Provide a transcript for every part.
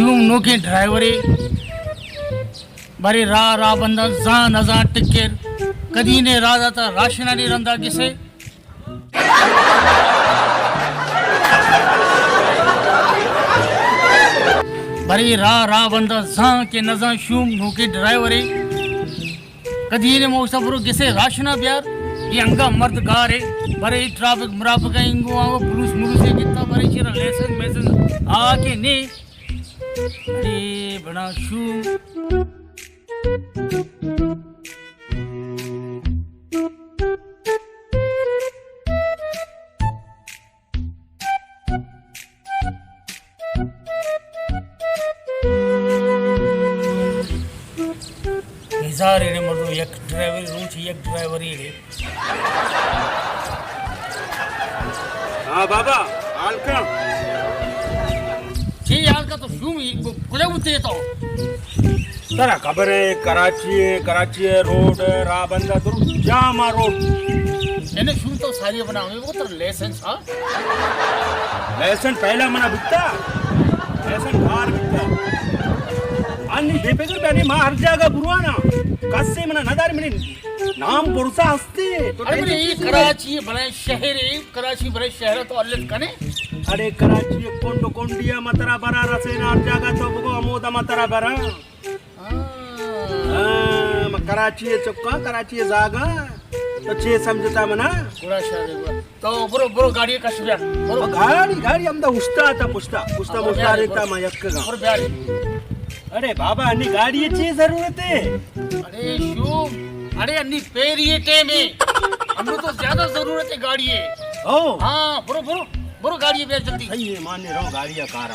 शूम Noki ड्रायव्हरी बरी रा बंदा जा नजा टिकेर कधी ने रा जाता राशनानी रंदा किसे बरी रा बंदा जा के नजा शूम नोकी ड्रायव्हरी कधी ने मौसा बरो किसे राशना ब्यार ये अंगा मर्द गारे बरे ट्रैफिक मुराफिक इंगो आओ पुलिस मुरुसे कितना बरे चिरा लेसन मैसन आके ने अरे बड़ा शूम हजार रे मर्दो एक ड्राइवर रूट एक ड्राइवर रे हाँ बाबा हाल का जी यार का तो शूम कुले उतरे तो तरा खबर है कराची है रोड राबंदा तो जामा रोड मैंने शूम तो सारी बनावे वो तो लाइसेंस हां लाइसेंस पहला मना बिकता लाइसेंस बाहर बिकता अन्नी बेपेकर बनी मा हर जगह बुरवाना कस्से मना नदार मने नाम पुरसा हस्ते तो अरे ये कराची बने शहर है कराची बड़े शहर तो अल्लत कने अरे कराची कोंडो कोंडिया मतरा बरा रसे ना हर जगह तो बगो अमोदा मतरा बरा हां कराची चक्का कराची जागा तो छे समझता मना पूरा शहर तो बरो गाड़ी का शुरू बरो गाड़ी हमदा उस्ता था पुस्ता रहता मा यक्का और ब्यारी अरे बाबा अन्नी गाड़ी ची जरूरत है अरे शूम अरे अन्नी पेरियटे में हमको तो ज्यादा जरूरत है गाड़ी है ओ हाँ बरो गाड़ी है जल्दी सही है मानने रहो गाड़ियां कार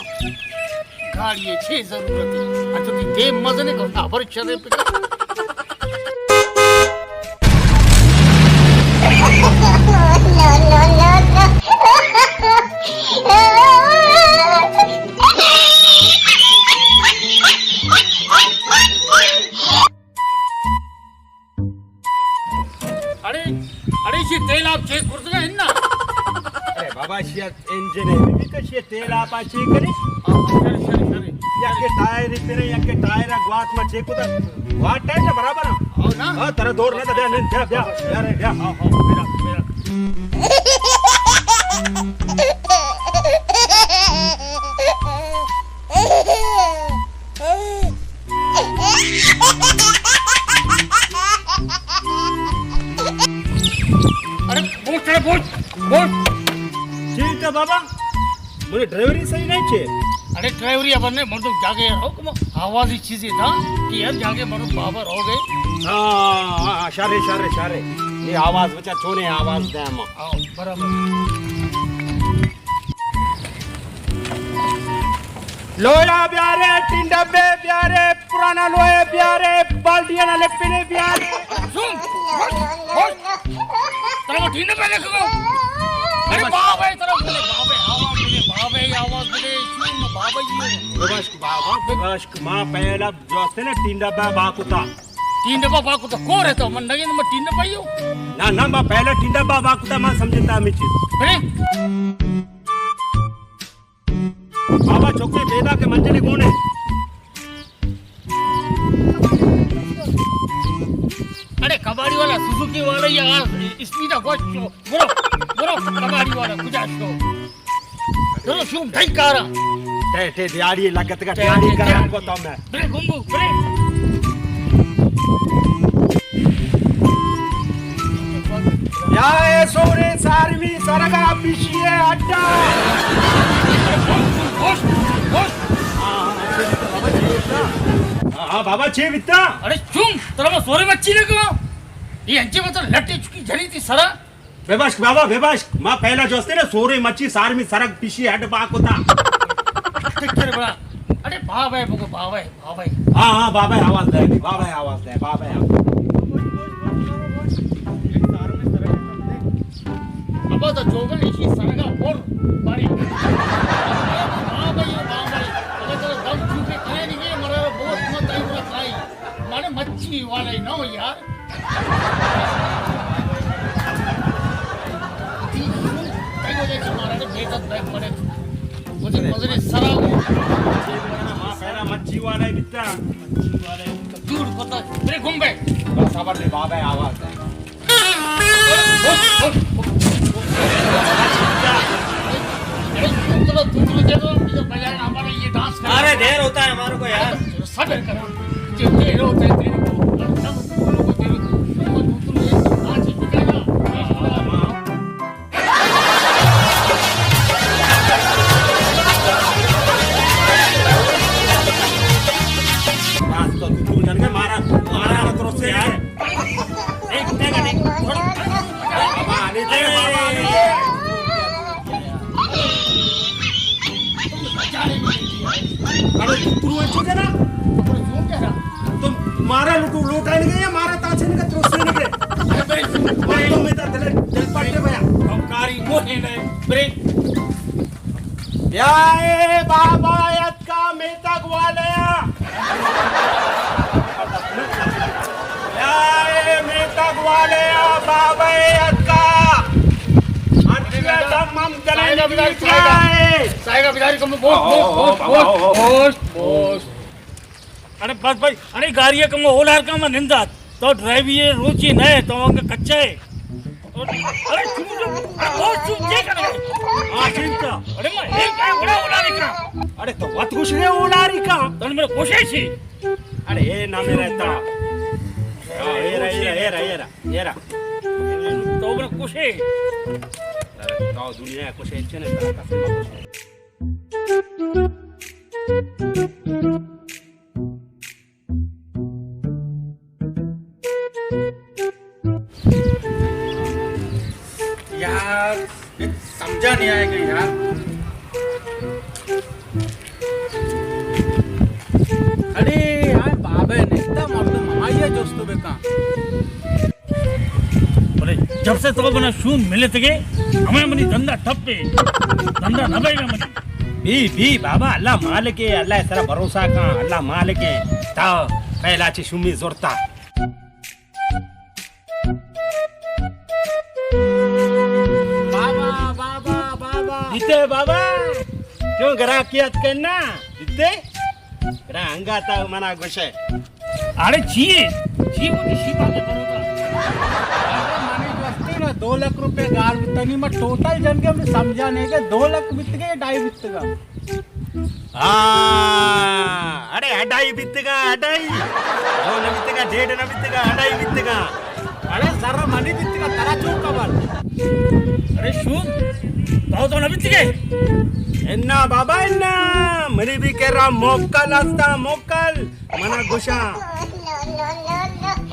गाड़ी है छे जरूरत है अच्छा ती दे मजने को ना पर चले पे अरे ये तेल आप चेक करते हैं ना अरे बाबा शिया इंजन है भी कशी तेल आप चेक करी सरी याके टायर रिपेयर याके टायर ग्वाट में चेक होता ग्वाट टायर ना बराबर हो ना हां तेरा दौड़ ना ब्या रे ब्या हां मेरा अरे बोल ठीक है बाबा मुझे ड्राइवरी सही नहीं छे अरे ड्राइवरी अपन ने मर्दो जागे हो कम आवाज ही चीज था कि यार जागे मर्दो बाबर हो गए हां शारे ये आवाज बचा छोने आवाज दे हम आओ बराबर लोया प्यारे तीन डब्बे प्यारे पुराना लोहे प्यारे बाल्टियां ना लेपिने प्यारे सुन तेरा ठीक पे देखो अरे बाप है तेरा बोले बाप है आवाज मिले सुन बाबा जी बस मां पहला जोस्ते ना तीन डब्बा बाकुता तीन डब्बा बाकुता को रहता मन लगे मैं तीन डब्बा ही ना मां पहला तीन डब्बा बाकुता मां समझता मी चीज अरे बाबा चौके बेदा के मंजली कौन है अरे कबाड़ी वाला सुजुकी वाला यार स्पीड ऑफ बोलो कबाड़ी वाला गुजारिश को शूम ढाई कारा टे दिहाड़ी लागत का दिहाड़ी कर हमको तो मैं ब्रेक गुंबू ब्रेक या ए सोरे सारवी सरगा पिशिए अड्डा हाँ बाबा छे वित्ता अरे चुम तेरा मैं सोरे बच्ची ने को ये अंचे में तो लट्टी चुकी झड़ी थी सरा बेबाश बाबा बेबाश मां पहला जोस्ते ना सोरे मच्छी सारमी सरग पिशी हट बाक होता टिकर बड़ा अरे भाव है मुको भाव है हां बाबा आवाज दे बाबा अब तो जोगन इसी सरगा और बारी भाई अगर तो दम चुके खाए नहीं मरे बहुत मत आई वो खाई माने मच्छी वाले ना यार मुझे सरा अच्छी वाला है बिट्टा अच्छी वाला है दूर पता मेरे घूम गए बस खबर ले बाबा आवाज है हमारा ये डांस अरे देर होता है हमारे को यार सबर करो जो देर होता है तेरे को सब लोगों को तेरे को नाच बिगाड़ा आज तो तू जान के मारा मारा ना तरफ से यार एक देगा नहीं बाबा आने दे बाबा आने दे अरे तू अच्छी है ना तुम मारा लुटू लुटाई नहीं गया मारा ताचे नहीं का तरफ से नहीं गए और तुम इधर चले चल पड़ते भैया कारी मोहे ने ब्रेक याए बाबा याद का मेता ग्वालया याए मेता ग्वालया बाबा याद का अंतिम दम हम चलेंगे साहेब बिदारी को बोस अरे बस भाई अरे गाड़ी का मैं होलार का मैं निंदा तो ड्राइव ये रुचि नहीं तो अंग कच्चा है अरे तुम जो और तुम क्या कर रहे हो हां चिंता अरे मैं एक काय उड़ा उड़ा निकला अरे तो वत कुछ रे उलारी का तो मेरे कोशिश थी अरे ये ना में रहता ये रहा तो मेरे कोशिश अरे तो दुनिया कुछ अच्छे नहीं करता यार समझा नहीं आएगा यार अरे यार बाबा नेता मर्द माया जोस्तो बेका बोले जब से तो बना शू मिले थे हमें मनी धंधा ठप्पे धंधा न भाई मनी भी बाबा अल्लाह मालिक है अल्लाह सारा भरोसा का अल्लाह मालिक है ता पहला ची शुमी जोरता दिते बाबा क्यों ग्राहकियत करना दिते ग्रा अंगाता मना गोशे अरे ची वो शिपा के बरोबर माने वस्ती ना 2 लाख रुपए गाल तनी में टोटल जन के हमने समझा नहीं के 2 लाख बित गए 2.5 बित का अरे अढ़ाई बितगा अढ़ाई दो न बितगा डेढ़ न बितगा अढ़ाई बितगा अरे जरा मनी बित का तारा चूक कबल अरे शून तो न बित गए एन्ना बाबा एन्ना मनी भी कह रहा मोकल असता मोकल मना गुशा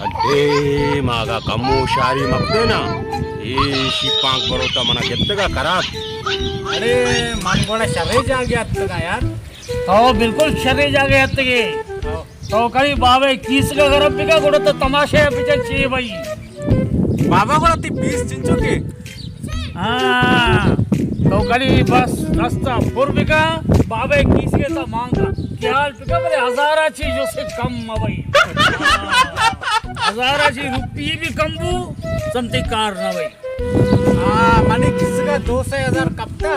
अड्डे मागा कम्मो शारी मकते ना ये शिपांक बरोता मना कितगा खराब अरे मन बड़ा शरे जा गया तगा यार तो बिल्कुल शरे जा गए तगे तो करी बाबे किस का घर पिका गोड़ो तो तमाशे पीछे चाहिए भाई बाबा को ती 20 चिंचो के हाँ तो करी बस रास्ता पूर्व का बाबे किस के तो मांगा क्या पिका बोले 1000 चीजों से कम भाई 1000 चीज रुपये भी कम बू संती कार ना भाई हाँ माने किसका 2 से 1000 कब था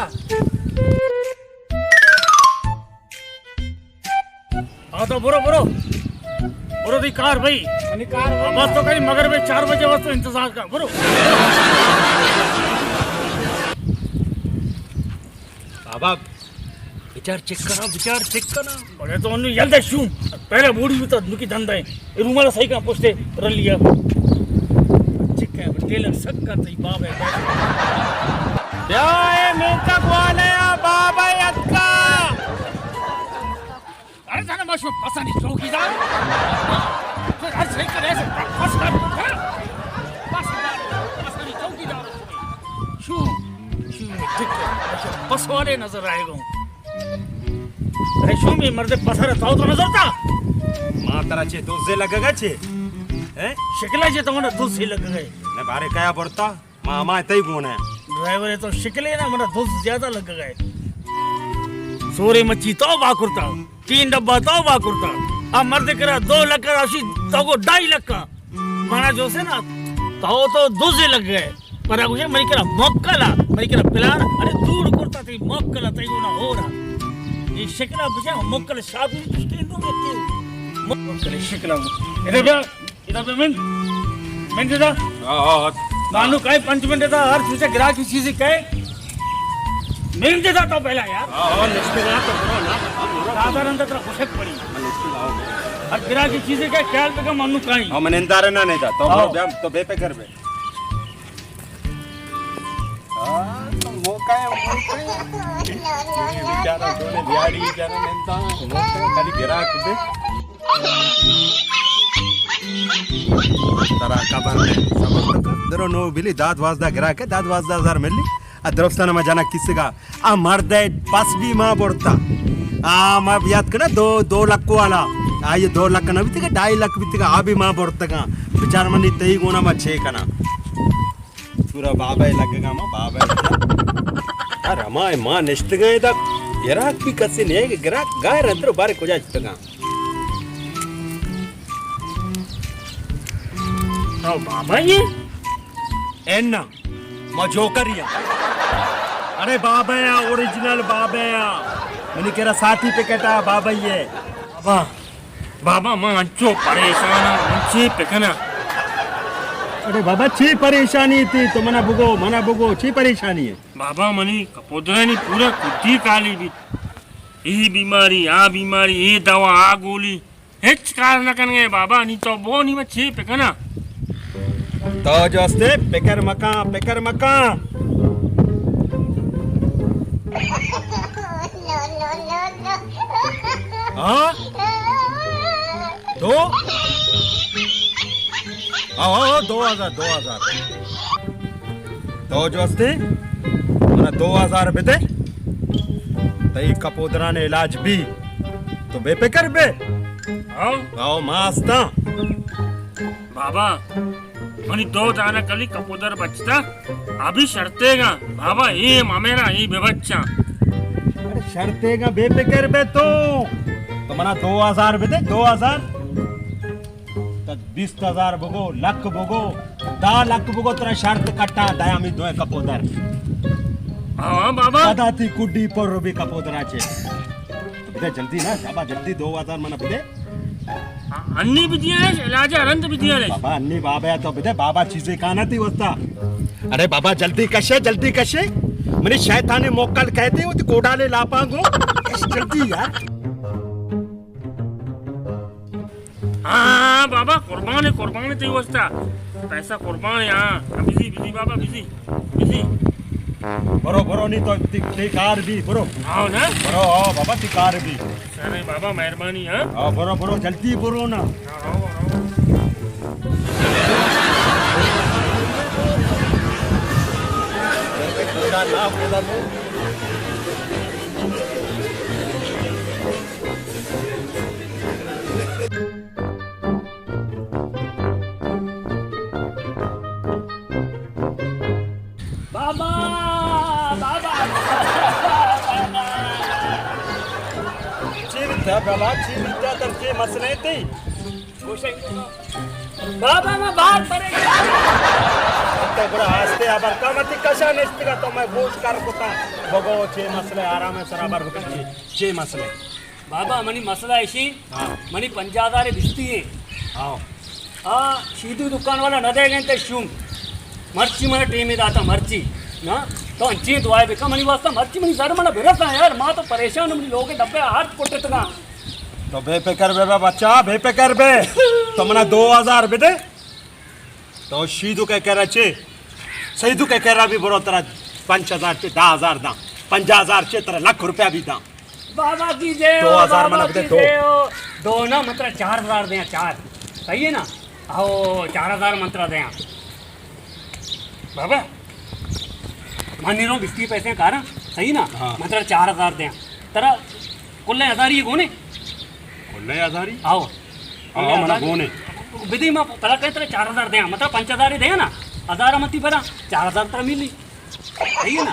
हाँ तो बुरो दी कार भाई माने कार बस तो कहीं मगर में 4 बजे बस तो इंतजार कर बुरो बाबा विचार चेक करा बड़े तो उन्हें जल्द शू पहले बूढ़ी भी तो नुकी धंधा है रूमाला सही का पूछते रल लिया चिक है टेलर सब का तई बाप है याए मेता ग्वालया बाबा यक्का अरे जाना माशो पसानी चौकीदार फिर हर सही करे से बस कर पसानी चौकीदार शू ठीक है बस वाले नजर आएगा अरे शू में मर्दे पसार ताऊ तो नजर था मातरा चे दोसे लगेगा चे हैं शिकला जे तो दूध से लग गए ने बारे कया पड़ता मामा तई गुण है ड्राइवर है तो शिकले ना मेरा दूध ज्यादा लग गए सोरे मच्छी तो बाकुरता 3 डब्बा तो बाकुरता अब मर्द करा 2 लाख राशि तो को 2.5 लाख का माना जो से ना तो दूध से लग गए पर अगुजे मरी करा मोक्कला मरी करा पिलाना अरे दूर कुर्ता थी मोक्कला तई ना हो रहा ये शिकला बजा मोकल शादी स्टैंड में के मोकल शिकला इधर मिनट दा हाँ मानो काय 5 मिनट दा हर चीज ग्राहक की चीज काय मिनट दा तो पहला यार हाँ नेक्स्ट ना तो बरो ना साधारण तरह खुशक पड़ी हर ग्राहक की चीज काय ख्याल पे का मानो काय हाँ मैंने इंदार ना नहीं था तो हाँ। बरो ब्याम तो बेपे कर बे हाँ तो मौका है बिचारा दोने बिहारी बिचारा नेता मौका खाली गिरा कुबे तरा कबर में समझ दरो नो बिली दाद वाजदा गिरा के दाद वाजदा हजार मिली अद्रफ्ताना में जाना किसका आ मर्दे पास भी मां बोलता आ मैं याद करना 2 लाख को वाला आ ये 2 लाख ना बितगा 2.5 लाख बितगा आ भी मां बोलता का बेचारा मनी तई गुना में 6 कना पूरा बाबा लगेगा मां बाबा अरे मां नेक्स्ट गए तक गिराक भी कसे नहीं है गिराक गाय रंद्र बारे को जा चुका ओ बाबा ये एन्ना मजोकरिया अरे बाबा या ओरिजिनल बाबा या मैंने कह रहा साथी पे कहता बाबा ये बाबा बाबा मां अंचो परेशान अंचे पेकना अरे बाबा छी परेशानी थी तो मना बुगो छी परेशानी है बाबा मनी कपोदरानी पूरा कुटी काली भी ई बीमारी आ बीमारी ये दवा आ गोली हेच कार न कने बाबा नी तो बो नी में छी पेकना तो जोस्ते पेकर मका हाँ दो हाँ 2000 तो जोस्ते मना 2000 रुपए दे तई कपोदरा ने इलाज भी तो बेपे कर बे आओ आओ मास्ता बाबा मनी 2 दाना कली कपोदर बचता अभी शर्तेगा बाबा ये मामेरा ये बेबच्चा अरे शर्तेगा बेपे कर बे तो मना 2000 रुपए दे 2000 तब 20,000 बगो लख बगो 10 लाख बगो तेरा शर्त कट्टा दया मी दो कपोदर हाँ बाबा दाती कुड्डी पर भी कपोदराचे तो जल्दी ना बाबा जल्दी 2000 मना दे अन्नी बिदिया है इलाज अनंत बिदिया है बाबा अन्नी बाबा या तो बेटे बाबा चीजें काना थी वस्ता अरे बाबा जल्दी कशे मेरे शैताने मोकल कहते हो तो कोडाले लापांगो जल्दी यार हाँ बाबा कुर्बान है तेरी वस्ता पैसा कुर्बान है हाँ बिजी बाबा बिजी बरो नहीं तो कार भी बरो हाँ ना बरो आओ बाबा कार भी अरे बाबा मेहरबानी हाँ आओ बरो जल्दी बरो ना आओ बाबा बाबा बाबा तर के मसले थे बाबा मैं बात पड़ेगा तो बड़ा हंसते आबर का मत कशा नेस्तिगा तो मैं बोझ कर कोता बगो छे मसले आराम है सराबर होते छे मसले बाबा मनी मसला ऐसी हाँ मनी 50,000 बिस्ती है आओ हाँ सीधी दुकान वाला न देगा तो शूम मर्ची मन टीम दाता मर्ची ना तो अंची दुआए बेका मनी वास्ता मर्ची मनी सर मन बिरसा यार मां तो परेशान मनी लोगे डब्बे हाथ कोटे तका तो बेपे कर बे बच्चा बेपे कर बे तो मना 2000 रुपए दे तो शीदू के कह रहा छे सईदू के कह रहा भी बरो तरह 5000 चे 10000 दा 50000 चे तरह लाख रुपया भी दा बाबा की जय 2000 मन दे दो ना मंत्र 4000 दे 4 सही है ना आओ 4000 मंत्र दे बाबा मानी रो बिस्ती पैसे कार सही ना हाँ। मंत्र 4000 दे तेरा कुल 1000 ही कोने बोले आधारी आओ आओ मना गोने विधि में पहला कहते 4000 दे मतलब 5000 ही दे ना 1000 मती परा 4000 तर मिली सही है ना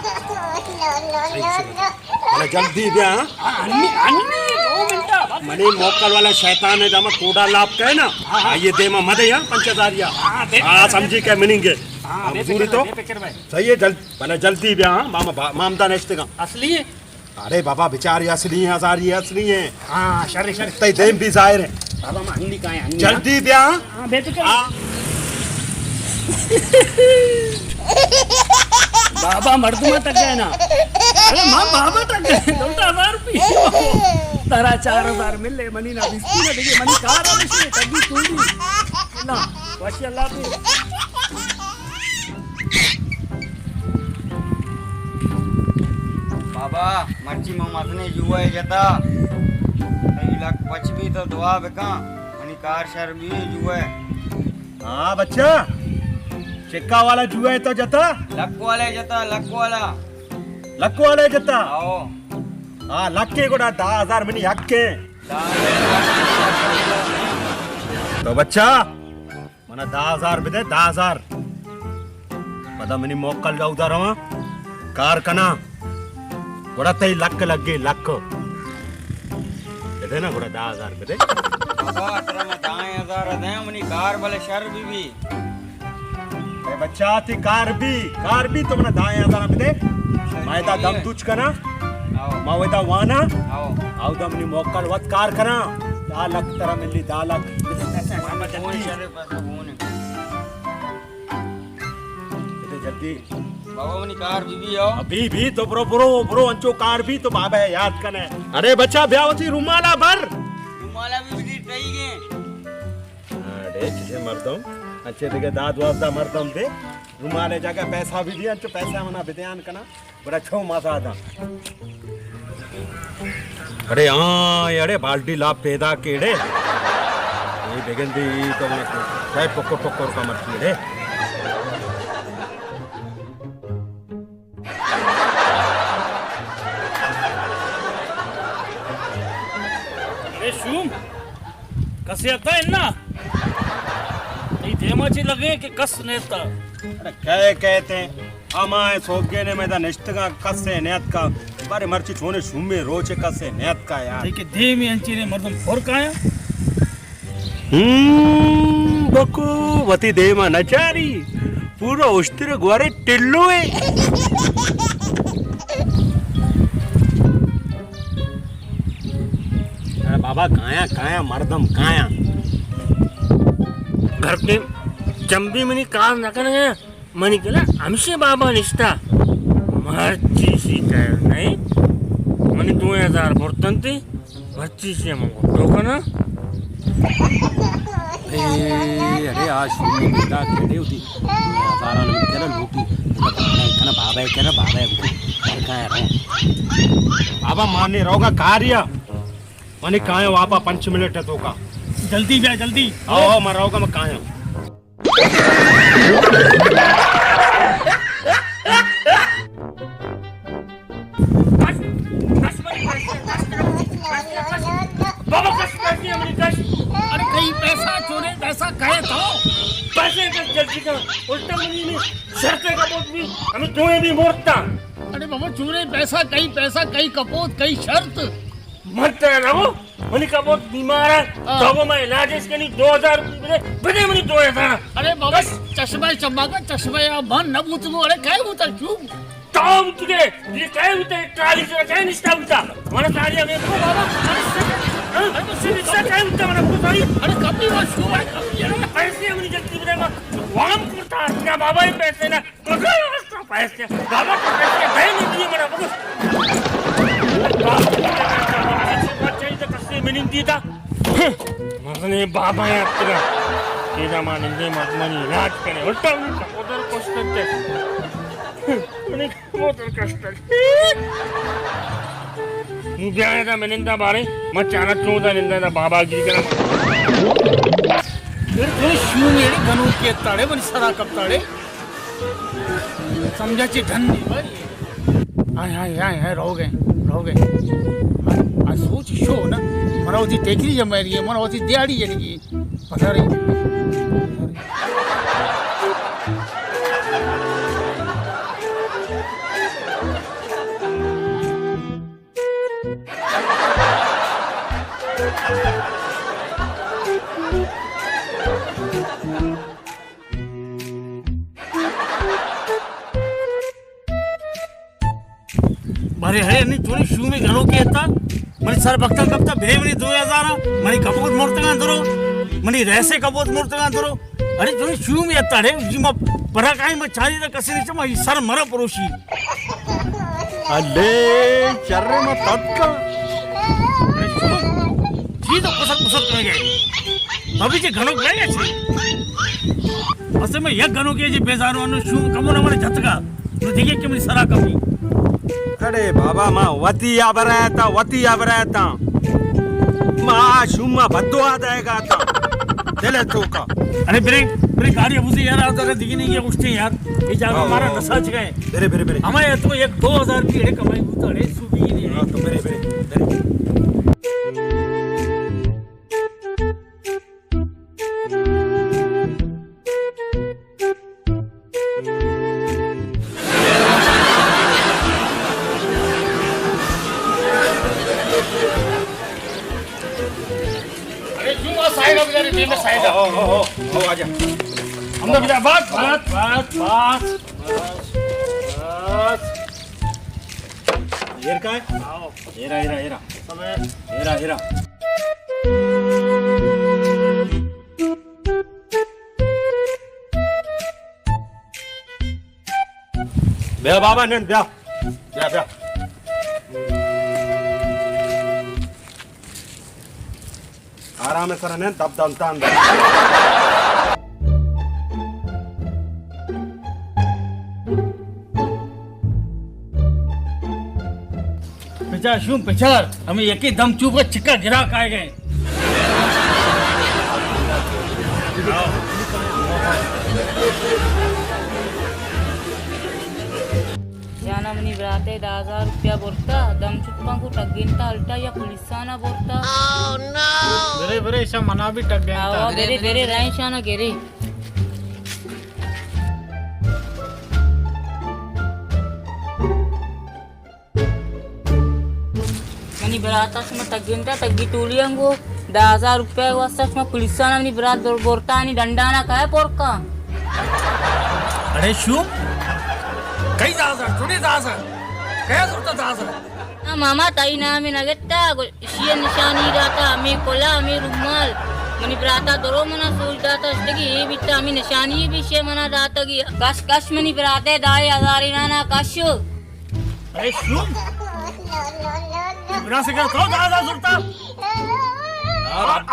अरे जल्दी दे हां अन्नी अन्नी 2 मिनट मनी मोकल वाला शैतान है जमा कोडा लाभ कहे ना हाँ। ये दे मत या 5000 या हाँ, दे- हां समझी के मिलेंगे हाँ पूरी तो बेफिक्र भाई सही है जल्दी भले जल्दी भी हां मामा मामदा नेस्ट का असली है अरे बाबा बेचारी असली है, हजारी असली है। हाँ शर शर तई देम भी जाहिर है। बाबा मां अंडी का है अंडी जल्दी ब्या। हाँ बेटे हाँ। बाबा मर्दुमा तक गए ना। अरे मां बाबा तक गए 2,000 रुपये तारा 4,000 मिले मनी ना बिस्ती ना देखिए मनी कार आवे से तगी तूड़ी ना माशाअल्लाह पे बाबा मर्ची में मतने जुआ जता कई लाख पच भी तो दुआ बेका मनी कार शर भी जुआ। हाँ बच्चा चिक्का वाला जुआ है तो जता लक वाले जता लक वाला लक्को वाले जता। आओ हाँ लक्के को 10,000 मिनी हक्के तो बच्चा मना 10,000 बिदे 10,000 पता मिनी मोकल जाऊ उधर रहा कार कना बड़ा तई लक लग गई लक ना बड़ा 10,000 बिदे बाबा अतरा में 10,000 दे मनी कार वाले शर भी ए बच्चा ती कार भी तो मना 10,000 बिदे मायदा दम तुझ कना आओ मावेदा वाना आओ आउ दमनी मोकल वत कार कना 10 लाख तरह मिली 10 लाख फोन शर पैसा फोन जल्दी बाबा मनी कार भी आओ अभी भी तो ब्रो अंचो कार भी तो बाबा है याद कने। अरे बच्चा ब्यावती रुमाला भर रुमाला भी टई गए। अरे किसे मरदम अच्छे देखे दाद वादा मरदम दे रुमाले जगह पैसा भी दिया अंचो पैसा मना बिध्यान कना बड़ा छो मजा था। अरे हाँ अरे बाल्टी लाभ पैदा केड़े ये बेगंदी तो मैं चाहे पक्को का मत कीड़े। अरे शूम कसे आता है ना धेमाची लगे कि कस नेता। अरे क्या कहते हैं हमारे सोगे ने मैं निष्ठ का कसे नेत का बारे मर्ची छोने शुमे रोचे कसे नेत का यार देखिए धे में अंची ने मर्दम फोर काया बकू वती देमा नचारी पूरा उस्तिर ग्वारे टिल्लू है। अरे बाबा काया मर्दम काया घर पे जंबी मनी कार नकने मनी केला हमसे बाबा निष्ठा मर्ची सी कर नहीं मनी 2,000 बर्तन थे मर्ची से मंगो तो ना अरे आज शुरू बेटा केड़े होती सारा लोग केरा लूटी कना बाबा है काय बाबा माने रोगा कार्य मनी काय वापा 5 मिनट है तो का जल्दी जा जल्दी आओ मरोगा मैं काय बाबा कस पैसे हमने कस अरे कहीं पैसा चोरे पैसा कहे तो पैसे कस जल्दी कर उल्टा मनी में शर्ते कपोत भी हमें तुम्हें भी मोड़ता। अरे बाबा चोरे पैसा कहीं कपोत कहीं शर्त मत रहो मनी कपोत बीमार है तो वो मैं इलाज इसके लिए 2,000 रुपये बने मनी 2,000। अरे बाबा चश्मा चम्मा का चश्मा या मन न बूतनो अरे काय बूता चुप ताऊ तुझे ये काय होते काली से काय निष्ठा होता मन सारी हमें को बाबा अरे मुझसे निष्ठा काय होता मन को सारी अरे कभी वो शू है ये पैसे हमने जल्दी बनेगा वाम करता ना बाबा ही पैसे ना पैसे बाबा को पैसे दे नहीं दिए मना बच्चे तो कैसे मिनिंग दिया मरने बाबा है तेरा तेरा मानेंगे मनी इलाज करे उल्टा उधर कुछ करते मने मोटर कष्ट नी जायदा मनिंदा बारे मत चाना चोदा निंदा बाबा गिरी करा फिर शू मेरे गनु के ताड़े बन सरा कब ताड़े समझाची धन नहीं भाई हाय रहो गए आज सोच शो ना मरावती टेकरी जम रही है मरावती दिहाड़ी जनेगी पता रही अरे हरे नहीं चोरी शू में घरों के था मनी सर बक्ता कब था बेरे मनी 2000 मनी कबूत मूर्तगा दरो मनी रहसे कबूत मूर्तगा दरो अरे चोरी शू में था रे जिमा परा काई में चारी दा कसे नहीं चमा सर मरा परोशी अले चर्रे में तत्का जी तो कुसर कर गए अभी जे घणो गए छे असे में एक घणो के जे बेजारो अनु शू कमो न मने झटका तो देखिए कि मनी सरा कमी अरे बाबा मां वती आबराता मां शुमा बद्दो आदाएगा ता चले तो का अरे ब्रेक गाड़ी अब उसे यार आता है दिखी नहीं है उठते यार ये जाकर हमारा नशा च गए बेरे हमारे तो एक 2000 की कमाई उतरे सूबी नहीं है तो बेरे अरे क्यों आ साइड हो गया रे में साइड ओ आजा हमने बिना बात येर काय आओ हेरा सब हेरा बे बाबा ने ब्या आराम से करने तब दमता अंदर पिछाड़ हमें एक ही दम चूप चिक्का गिरा खाए गए यानामनी बराते 10,000 रुपया बोलता दम चुप्पा को टगिंता अल्टा या पुलिसाना बोलता बेरे ऐसा मना भी टक गया आवा बेरे राइशाना गेरे मनी बराता सम टगिंता टगी टूलियांगो 10,000 रुपया वास्ता सम पुलिसाना मनी बरात बोलता आणि दंडाना काय पोरका अरे शू कई 10,000 थोड़ी 10,000 क्या सुनता 10,000 मामा ताई नामे नगेट्टा शिया निशानी दाता आम्ही कोला आम्ही रुमाल मनी ब्राता दरो मना सोच दाता असतगी हे बिट्टा आम्ही निशानी विषय मना दाता की कश मनी ब्राते 10,000 ना कश अरे शू बिना से क्या तो 10,000 सुनता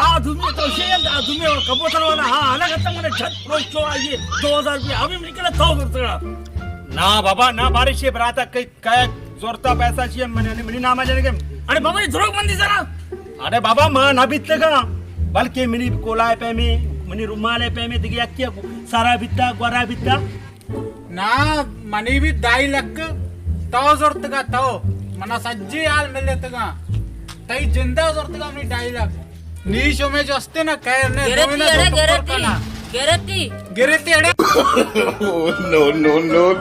आदमी तो शेल आदमी और कबूतर वाला हाँ अलग तक मैंने झट रोज तो आइए 2,000 रुपया अभी निकला तो करता ना बाबा ना बारिश बराता कई काय जोरता पैसा चाहिए मनी नामा जाने के अरे बाबा ये ध्रुव बंदी जरा अरे बाबा मां ना बित्ते का बल्कि मिनी कोलाय पे में मिनी रुमाले पे में दिया क्या सारा बित्ता गोरा बित्ता ना मनी भी 2 लाख तो जोरत का तो मना सज्जी हाल मिले तगा तई जिंदा जोरत का अपनी 2 लाख नीशो में जो असते ना कह ने गिरती अड़े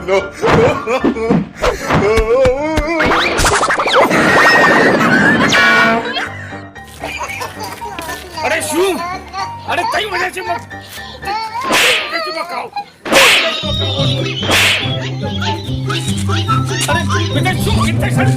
नो अरे शू अरे तई वजह से मत मकाओ अरे बेटा शू कितने सारे